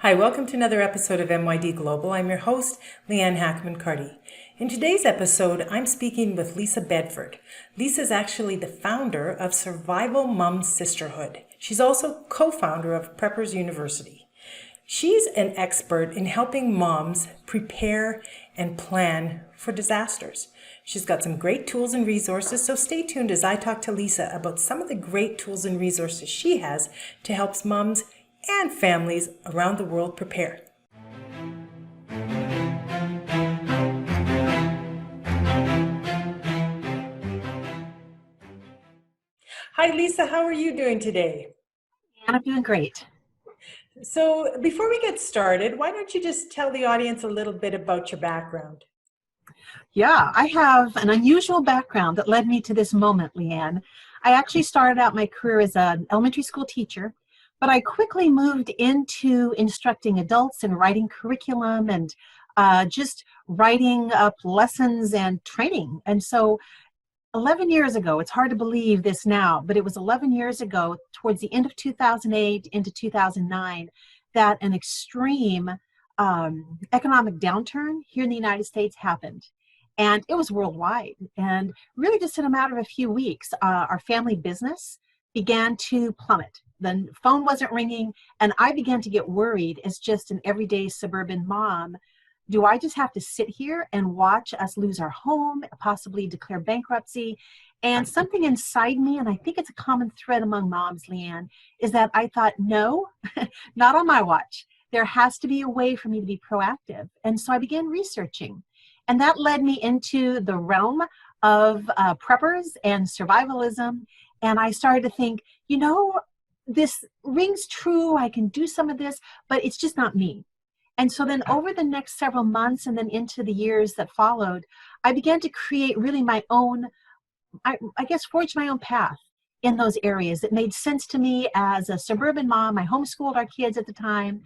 Hi, welcome to another episode of MYD Global. I'm your host, Leanne Hackman-Carty. In today's episode, I'm speaking with Lisa Bedford. Lisa is actually the founder of Survival Mom Sisterhood. She's also co-founder of Preppers University. She's an expert in helping moms prepare and plan for disasters. She's got some great tools and resources, so stay tuned as I talk to Lisa about some of the great tools and resources she has to help moms and families around the world prepare. Hi, Lisa. How are you doing today? And I'm doing great. So before we get started, why don't you just tell the audience a little bit about your background? Yeah, I have an unusual background that led me to this moment, Leanne. I actually started out my career as an elementary school teacher, but I quickly moved into instructing adults and writing curriculum and just writing up lessons and training. And so 11 years ago, it's hard to believe this now, but it was 11 years ago, towards the end of 2008 into 2009, that an extreme economic downturn here in the United States happened. And it was worldwide. And really, just in a matter of a few weeks, our family business began to plummet. The phone wasn't ringing, and I began to get worried as just an everyday suburban mom. Do I just have to sit here and watch us lose our home, possibly declare bankruptcy? And something inside me, and I think it's a common thread among moms, Leanne, is that I thought, no, not on my watch. There has to be a way for me to be proactive. And so I began researching. And that led me into the realm of preppers and survivalism. And I started to think, this rings true. I can do some of this, but it's just not me. And so then over the next several months and then into the years that followed, I began to create really my own, I guess, forge my own path in those areas. It made sense to me as a suburban mom. I homeschooled our kids at the time.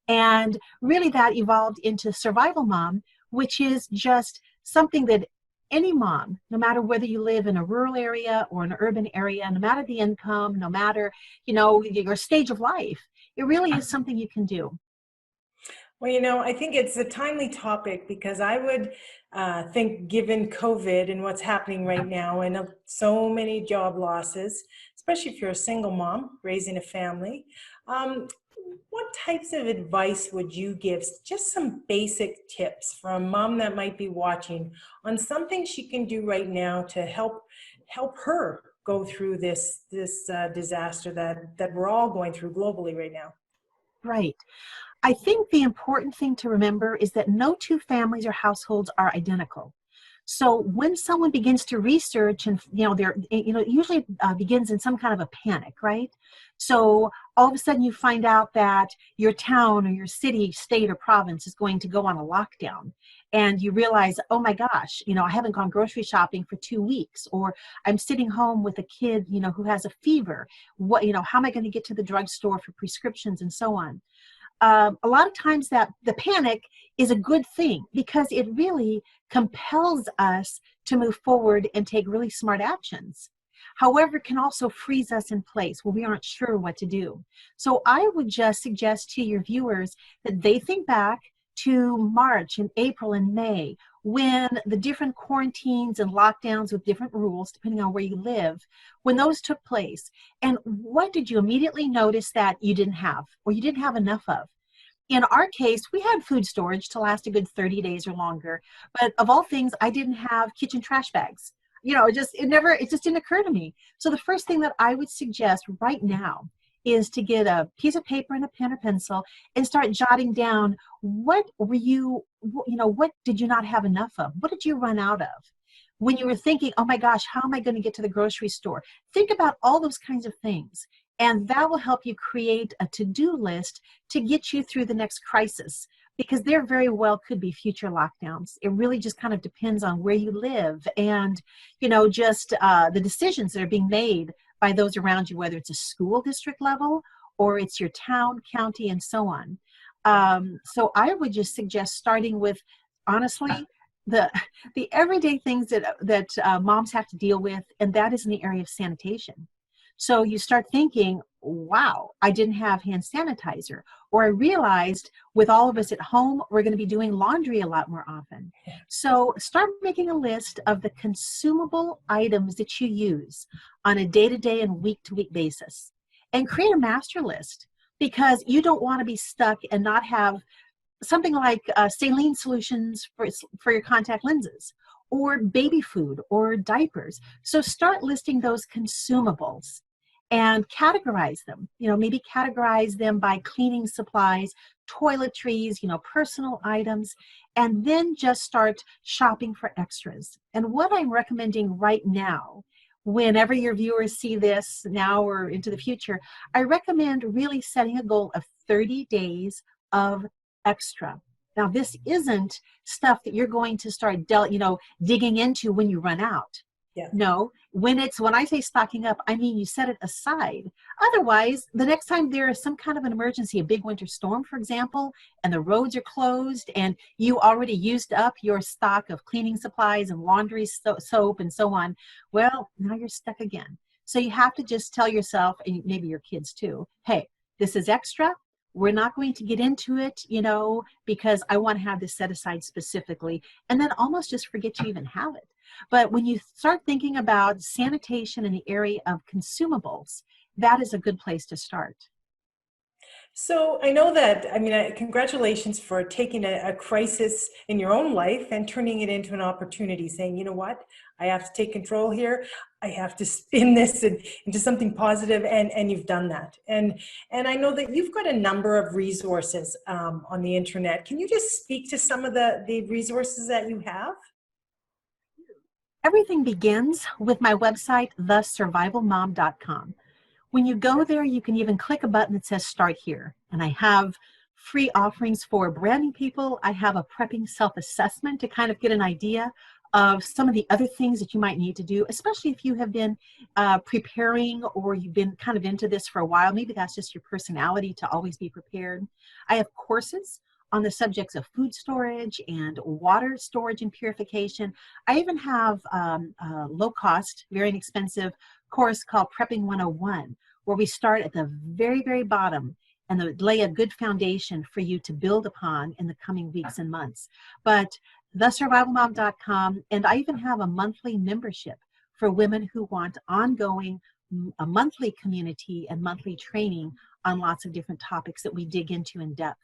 And really that evolved into Survival Mom, which is just something that any mom, no matter whether you live in a rural area or an urban area, no matter the income, no matter, your stage of life, it really is something you can do. Well, I think it's a timely topic because I would think, given COVID and what's happening right now, and so many job losses, especially if you're a single mom raising a family, what types of advice would you give? Just some basic tips for a mom that might be watching on something she can do right now to help her go through this disaster that we're all going through globally right now. Right. I think the important thing to remember is that no two families or households are identical. So when someone begins to research and, it usually begins in some kind of a panic, right? So all of a sudden you find out that your town or your city, state, or province is going to go on a lockdown. And you realize, oh my gosh, I haven't gone grocery shopping for 2 weeks, or I'm sitting home with a kid, who has a fever. How am I going to get to the drugstore for prescriptions and so on? A lot of times that the panic is a good thing because it really compels us to move forward and take really smart actions. However, it can also freeze us in place when we aren't sure what to do. So I would just suggest to your viewers that they think back to March and April and May, when the different quarantines and lockdowns with different rules, depending on where you live, when those took place. And what did you immediately notice that you didn't have or you didn't have enough of? In our case, we had food storage to last a good 30 days or longer. But of all things, I didn't have kitchen trash bags. It just didn't occur to me. So the first thing that I would suggest right now is to get a piece of paper and a pen or pencil and start jotting down what did you not have enough of? What did you run out of? When you were thinking, oh my gosh, how am I going to get to the grocery store? Think about all those kinds of things. And that will help you create a to-do list to get you through the next crisis, because there very well could be future lockdowns. It really just kind of depends on where you live and, just the decisions that are being made by those around you, whether it's a school district level or it's your town, county, and so on. So I would just suggest starting with, honestly, the everyday things that moms have to deal with, and that is in the area of sanitation. So you start thinking, wow, I didn't have hand sanitizer, Or I realized with all of us at home, we're going to be doing laundry a lot more often. So start making a list of the consumable items that you use on a day-to-day and week-to-week basis, and create a master list, because you don't want to be stuck and not have something like saline solutions for your contact lenses, or baby food or diapers. So start listing those consumables and categorize them. Maybe categorize them by cleaning supplies, toiletries, personal items, and then just start shopping for extras. And what I'm recommending right now, whenever your viewers see this now or into the future, I recommend really setting a goal of 30 days of extra. Now, this isn't stuff that you're going to start digging into when you run out. Yeah. No, when I say stocking up, I mean you set it aside. Otherwise, the next time there is some kind of an emergency, a big winter storm, for example, and the roads are closed and you already used up your stock of cleaning supplies and laundry soap and so on, well, now you're stuck again. So you have to just tell yourself, and maybe your kids too, hey, this is extra. We're not going to get into it, because I want to have this set aside specifically, and then almost just forget you even have it. But when you start thinking about sanitation in the area of consumables, that is a good place to start. So I know that, congratulations for taking a crisis in your own life and turning it into an opportunity, saying, you know what, I have to take control here. I have to spin this into something positive, and you've done that. And I know that you've got a number of resources on the internet. Can you just speak to some of the resources that you have? Everything begins with my website, thesurvivalmom.com. When you go there, you can even click a button that says Start Here. And I have free offerings for branding people. I have a prepping self-assessment to kind of get an idea of some of the other things that you might need to do, especially if you have been preparing, or you've been kind of into this for a while. Maybe that's just your personality to always be prepared. I have courses on the subjects of food storage and water storage and purification. I even have a low cost, very inexpensive course called Prepping 101, where we start at the very, very bottom and lay a good foundation for you to build upon in the coming weeks and months. But thesurvivalmom.com, and I even have a monthly membership for women who want ongoing, a monthly community and monthly training on lots of different topics that we dig into in depth.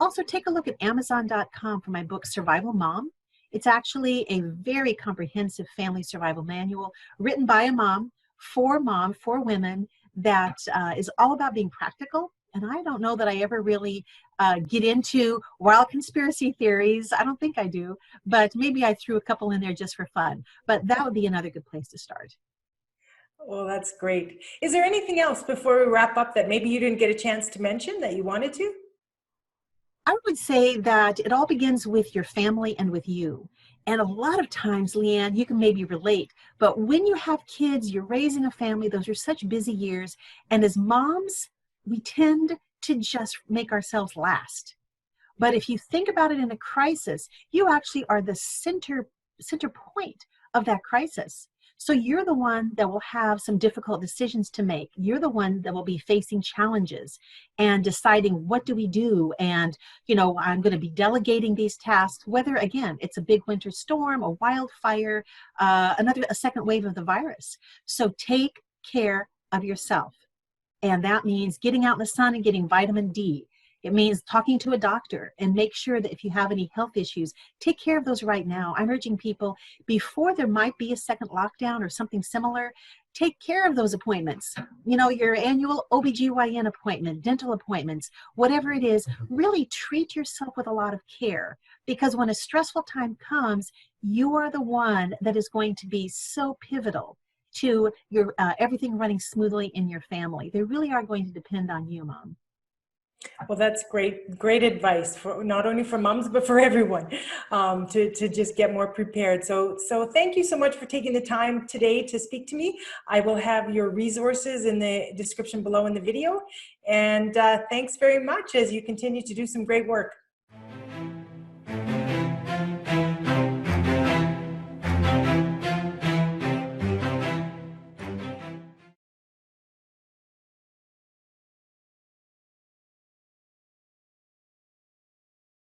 Also, take a look at Amazon.com for my book, Survival Mom. It's actually a very comprehensive family survival manual written by a mom, for women, that is all about being practical. And I don't know that I ever really get into wild conspiracy theories. I don't think I do, but maybe I threw a couple in there just for fun. But that would be another good place to start. Well, that's great. Is there anything else before we wrap up that maybe you didn't get a chance to mention that you wanted to? I would say that it all begins with your family and with you. And a lot of times, Leanne, you can maybe relate, but when you have kids, you're raising a family, those are such busy years. And as moms, we tend to just make ourselves last. But if you think about it in a crisis, you actually are the center point of that crisis. So you're the one that will have some difficult decisions to make. You're the one that will be facing challenges and deciding, what do we do? And, I'm going to be delegating these tasks, whether, again, it's a big winter storm, a wildfire, a second wave of the virus. So take care of yourself. And that means getting out in the sun and getting vitamin D. It means talking to a doctor, and make sure that if you have any health issues, take care of those right now. I'm urging people, before there might be a second lockdown or something similar, take care of those appointments. Your annual OBGYN appointment, dental appointments, whatever it is, really treat yourself with a lot of care, because when a stressful time comes, you are the one that is going to be so pivotal to your everything running smoothly in your family. They really are going to depend on you, Mom. Well, that's great advice, for not only for moms, but for everyone, to just get more prepared. So thank you so much for taking the time today to speak to me. I will have your resources in the description below in the video. And thanks very much as you continue to do some great work.